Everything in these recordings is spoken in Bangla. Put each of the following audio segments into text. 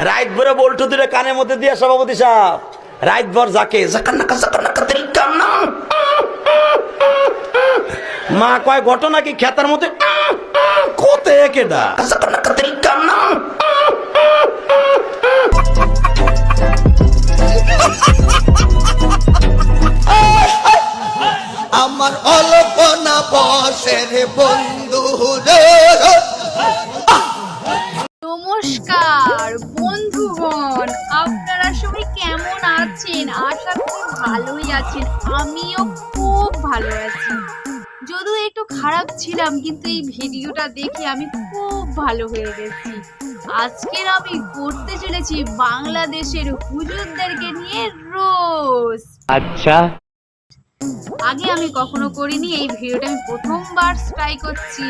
রাত ভরে বল্টু দিলে কানের মধ্যে দিয়ে সভাপতি সাহেব রাত ভর যাকে মা কয় ঘটনা কি খেতার মধ্যে কোতে কেডা আমার অল্পনা বসের বন্ধু রে। নমস্কার বন্ধুগণ, আপনারা সবাই কেমন আছেন? আশা করি ভালোই আছেন। আমিও খুব ভালো আছি, যদিও একটু খারাপ ছিলাম, কিন্তু এই ভিডিওটা দেখে আমি খুব ভালো হয়ে গেছি। আজকের আমি করতে চলেছি বাংলাদেশের হুজুরদেরকে নিয়ে রোজ। আচ্ছা, আগে আমি কখনো করিনি, এই ভিডিওটা আমি প্রথমবার ট্রাই করছি।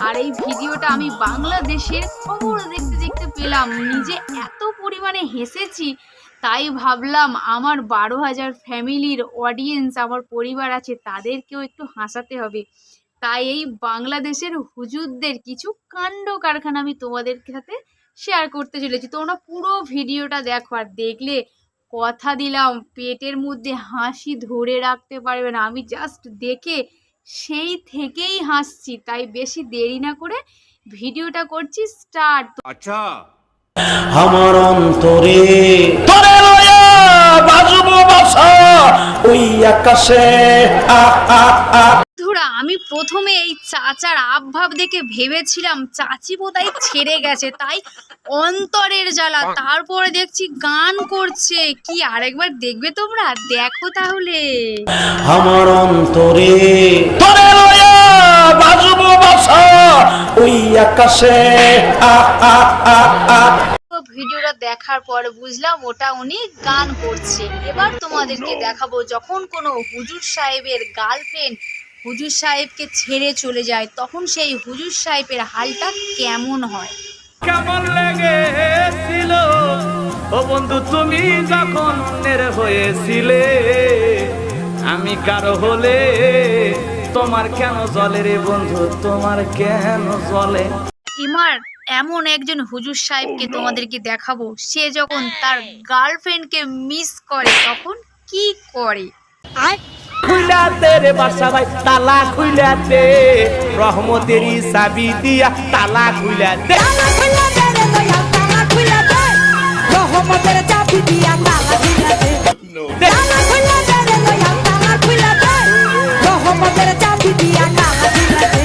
আর এই ভিডিওটা আমি বাংলাদেশের খবর দেখতে দেখতে পেলাম, নিজে এত পরিমাণে হেসেছি, তাই ভাবলাম আমার 12,000 ফ্যামিলির অডিয়েন্স, আমার পরিবার আছে, তাদেরকেও একটু হাসাতে হবে। তাই এই বাংলাদেশের হুজুরদের কিছু কাণ্ড কারখানা আমি তোমাদের সাথে শেয়ার করতে চলেছি। তোমরা পুরো ভিডিওটা দেখো, আর দেখলে কথা দিলাম পেটের মধ্যে হাসি ধরে রাখতে পারবে না। আমি জাস্ট দেখে সেই থেকেই হাসছি, তাই বেশি দেরি না করে ভিডিওটা করছি স্টার্ট। আচ্ছা, আমার অন্তরে তোরে লয়া বাজবো বাসা ওই আকাশে বন্ধুরা, আমি প্রথমে এই চাচার আবভাব দেখে ভেবেছিলাম চাচি বোধহয় ছেড়ে গেছে, তাই অন্তরের জ্বালা। তারপরে দেখছি গান করছে, কি আরেকবার দেখবে তোমরা, দেখো তাহলে। আমার অন্তরে তোরে লয়া বাজবো বাসা ওই আকাশে ভিডিওটা দেখার পর বুঝলাম ওটা উনি গান করছে। এবার তোমাদেরকে দেখাবো যখন কোনো হুজুর সাহেবের গার্লফ্রেন্ড হুজুর সাহেবকে ছেড়ে চলে যায়, তখন সেই হুজুর সাহেবের হালটা কেমন হয়। কেমন লেগেছিল ও বন্ধু তুমি যখন অন্যের হয়েছিলে, আমি কারো হলে তোমার কেন জ্বলে রে বন্ধু, তোমার কেন জ্বলে। এবার এমন একজন হুজুর সাহেবকে তোমাদেরকে দেখাবো, সে যখন তার গার্লফ্রেন্ডকে মিস করে তখন কি করে। খুইলাতে রে বাসা ভাই তালা খুইলাতে, রহমতেরই চাবি দিয়া তালা খুইলাতে। রহমতের চাবি দিয়া তালা খুইলাতে, তালা খুইলাতে রে লয়া তালা খুইলাতে, রহমতের চাবি দিয়া তালা খুইলাতে।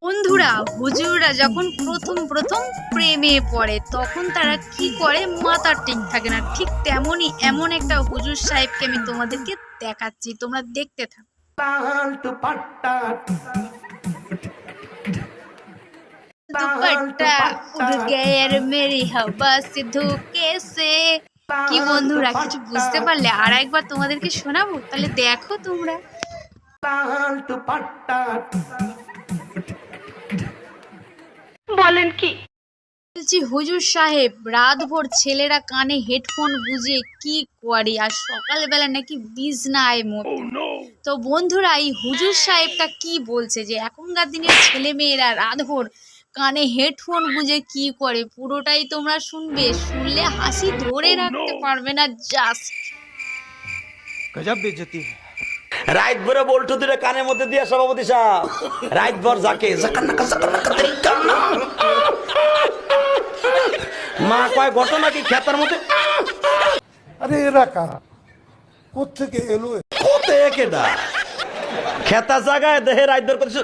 বন্ধুরা, হুজুররা যখন প্রথম প্রেমে পড়ে তখন তারা কি করে, মাথা ঠিক থাকে না। ঠিক তেমনই এমন একটা হুজুর সাহেবকে আমি তোমাদেরকে দেখাচ্ছি, তোমরা দেখতে থাকো। দুপাট্টা উড় গয়া রে মেরি হাওয়া সে ধোকে সে। কি বন্ধুরা, কিছু বুঝতে পারলে? আর একবার তোমাদেরকে শোনাবো, তাহলে দেখো তোমরা। বলেন কি? বলছি হুজুর সাহেব রাতভর ছেলেরা কানে হেডফোন গুঁজে কি করে, আর সকালবেলা নাকি বিছনায় মতো। তো বন্ধুরা, এই হুজুর সাহেবটা কি বলছে যে এখনকার দিনের ছেলে মেয়েরা রাতভর কানে হেডফোন গুঁজে কি করে, পুরোটাই তোমরা শুনবে। শুনলে হাসি ধরে রাখতে পারবে না। জাস্ট গজব বেজতি। রাত ভরে বল্টু দিলে কানের মধ্যে দিয়ে সভাপতি সাহেব রাত ভর যাকে মা কয় ঘটনা কি খেতার মধ্যে আরে এরা কারা, কোত্থেকে এলো? কোতে কেডা খেতা জায়গায় দেহে রাত ভর করছে,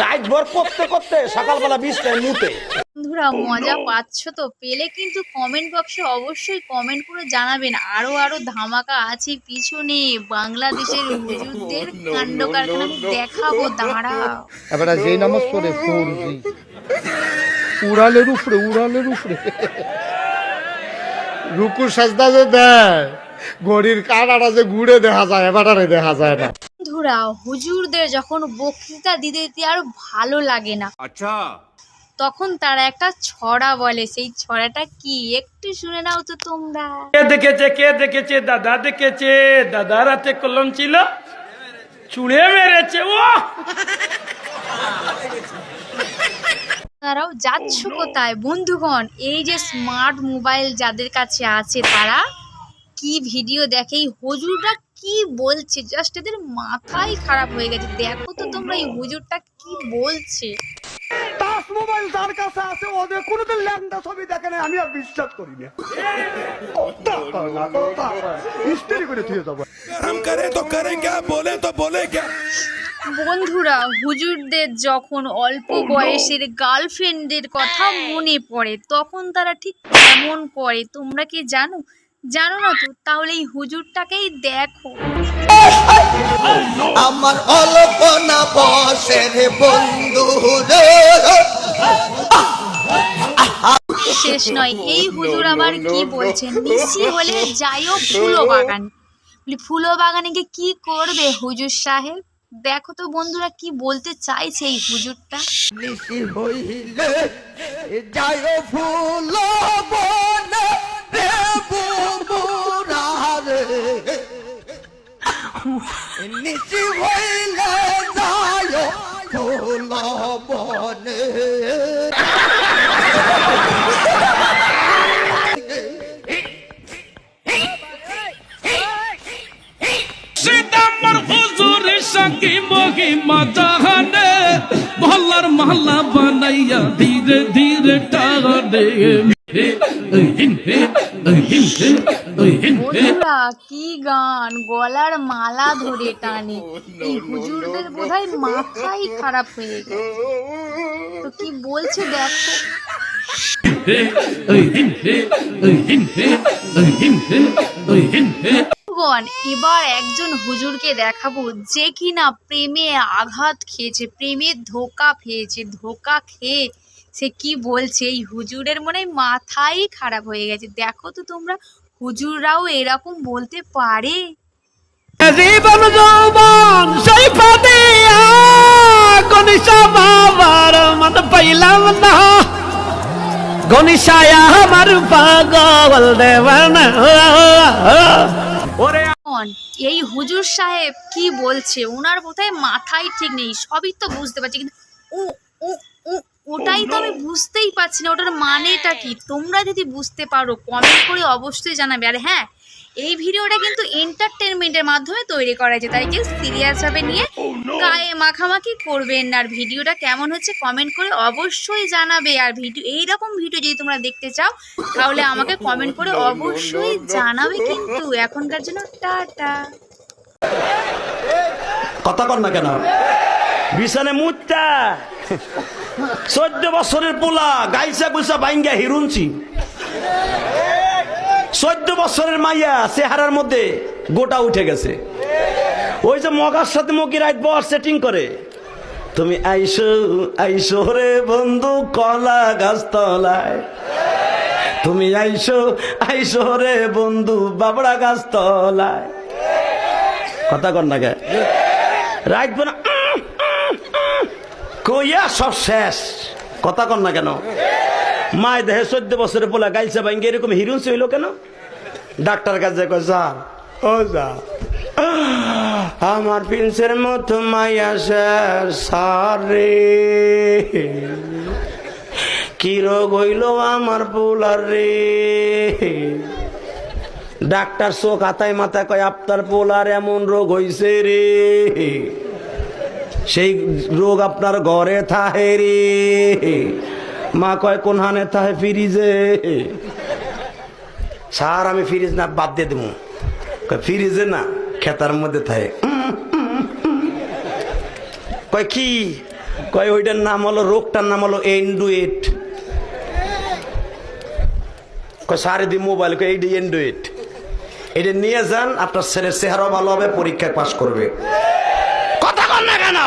রাত ভর করতে করতে সকালবেলা বিছনায় মুতে। বন্ধুরা, মজা পাচ্ছ তো? পেলে কিন্তু কমেন্ট বক্সে অবশ্যই কমেন্ট করে জানাবেন। আরো ধামাকা আছে পিছনে, বাংলাদেশের হুজুরদের কাণ্ড কারখানা আমি দেখাবো, দাঁড়াও। এবার যেই নামাজ পড়ে ফৌজি উড়ালের উপরে রুকু সাজদা যে দেয়, ঘড়ির কাঁটাটা যে ঘুরে দেখা যায়, এবারে দেখা যায় না। বন্ধুরা, হুজুরদের যখন বক্তৃতা দিতে আর ভালো লাগে না, আচ্ছা, তখন তারা একটা ছড়া বলে। সেই ছড়াটা কি একটু শুনে নাও তো তোমরা। কে দেখেছে দাদা দেখেছে, দাদা রাতে কলম ছিল, চুড়ে মেরেছে ও। তারাও যাচ্ছ কোথায় বন্ধুগণ? এই যে স্মার্ট মোবাইল যাদের কাছে আছে তারা কি ভিডিও দেখে, এই হুজুরটা কি বলছে, জাস্ট এদের মাথাই খারাপ হয়ে গেছে। দেখো তো তোমরা এই হুজুরটা কি বলছে। টাচ মোবাইল যার কাছে আছে ওদের কোনোদিন ল্যাংটা ছবি দেখে না, আমি আর বিশ্বাস করি না। হিস্ট্রি করে থুয়ে যাবো। हम करे तो करें क्या, बोले तो बोले क्या। বন্ধুরা, হুজুরদের যখন অল্প বয়সের গার্লফ্রেন্ডের কথা মনে পড়ে তখন তারা ঠিক কেমন করে তোমরা কি জানো? জানো না তো? তাহলে এই হুজুরটাকেই দেখো। আমার অল্পনা বয়সের বন্ধু রে। শেষ নয়, এই হুজুর আবার কি বলছেন, নিশি হলে যাইও ফুলো বাগান। ফুলো বাগানে গিয়ে কি করবে হুজুর সাহেব? দেখো তো বন্ধুরা কি বলতে চাইছে এই হুজুরটা। নিশি হইলে যায় ফুল বনে রে বুবুরা রে। নিশি হইলে যায় ফুল বনে। সীতাম্বর হুজুরের সঙ্গে মহিমা জাহানে মহল্লার মহল্লা বানাইয়া ধীরে ধীরে টানে। বন্ধুরা কি গান, গলার মালা ধরে টানে। এই হুজুরদের বোধহয় মাথাই খারাপ হয়ে গেছে। তো কি বলছে দেখো। এবার একজন হুজুরকে দেখাবো যে কিনা প্রেমে আঘাত খেয়েছে, প্রেমের ধোঁকা খেয়েছে। ধোঁকা খেয়ে সে কি বলছে, এই হুজুরের মনে হয় মাথাই খারাপ হয়ে গেছে। দেখো তো তোমরা, হুজুররাও এরকম বলতে পারে? জীবন যৌবন সেই পাতিয়া গনিশা বাবার মন পাইলাম না, গনিশায়া আমার পাগল দেওয়ানা। ওরে এই হুজুর সাহেব কি বলছে, ওনার বোধহয় মাথায় ঠিক নেই। সবই তো বুঝতে পারছি কিন্তু ও ও ও ওটাই তো আমি বুঝতেই পারছি না ওটার মানেটা কি। তোমরা যদি বুঝতে পারো কমেন্ট করে অবশ্যই জানাবে। আর হ্যাঁ, এই ভিডিওটা কিন্তু এন্টারটেনমেন্টের মাধ্যমে তৈরি করা হয়েছে, তাই কেউ সিরিয়াসভাবে নিয়ে গায়ে মাখামাখি করবেন না। আর ভিডিওটা কেমন হচ্ছে কমেন্ট করে অবশ্যই জানাবে। আর এইরকম ভিডিও যদি তোমরা দেখতে চাও তাহলে আমাকে কমেন্ট করে অবশ্যই জানাবে। কিন্তু এখনকার জন্য টাটা। কথা কর না কেন? বিছানে মুচ্চা 14 বছরের পোলা গাইসা গুইসা বাইঙ্গা হিরুনছি। 14 বছরের মাইয়া চেহারার মধ্যে গোটা উঠে গেছে। ওই যে মগার সাথে মকি রাইট বর সেটিং করে, তুমি আইসো আইসো রে বন্ধু কলা গাছ তলায়, তুমি আইসো আইসো রে বন্ধু বাবড়া গাছ তলায়। কথা কর না কে? রাইট বনা কইয়া সব শেষ। কথা কর না কেন? মায় দেহে 14 বছরের পোলা গাইছে ভাঙ্গে এরকম হিরুন্স হইল কেন? ডাক্তার কাছে কয় যা ও যা, আমার প্রিন্সের মতো মাইয়া শেষ সারে, কি রোগ হইল আমার পোলার রে। ডাক্তার চোখ হাতায় মাথায় কয় আপনার পোলার এমন রোগ হইছে রে, সেই রোগ আপনার ঘরে থাহে রে। মা কয় কোন হানে থাহে? ফ্রিজে। স্যার আমি ফ্রিজ না বাদ দিয়ে দেবো। ফ্রিজে না, খেতার মধ্যে থাহে। কয় কি? কয় ওইটার নাম হলো, রোগটার নাম হলো এন্ডুয়েট। কয় সারে দি মোবাইল, কয় এইটা এন্ডুয়েট, এটা নিয়ে যান, আপনার ছেলের চেহারা ভালো হবে, পরীক্ষায় পাস করবে। কথা কর না কেন?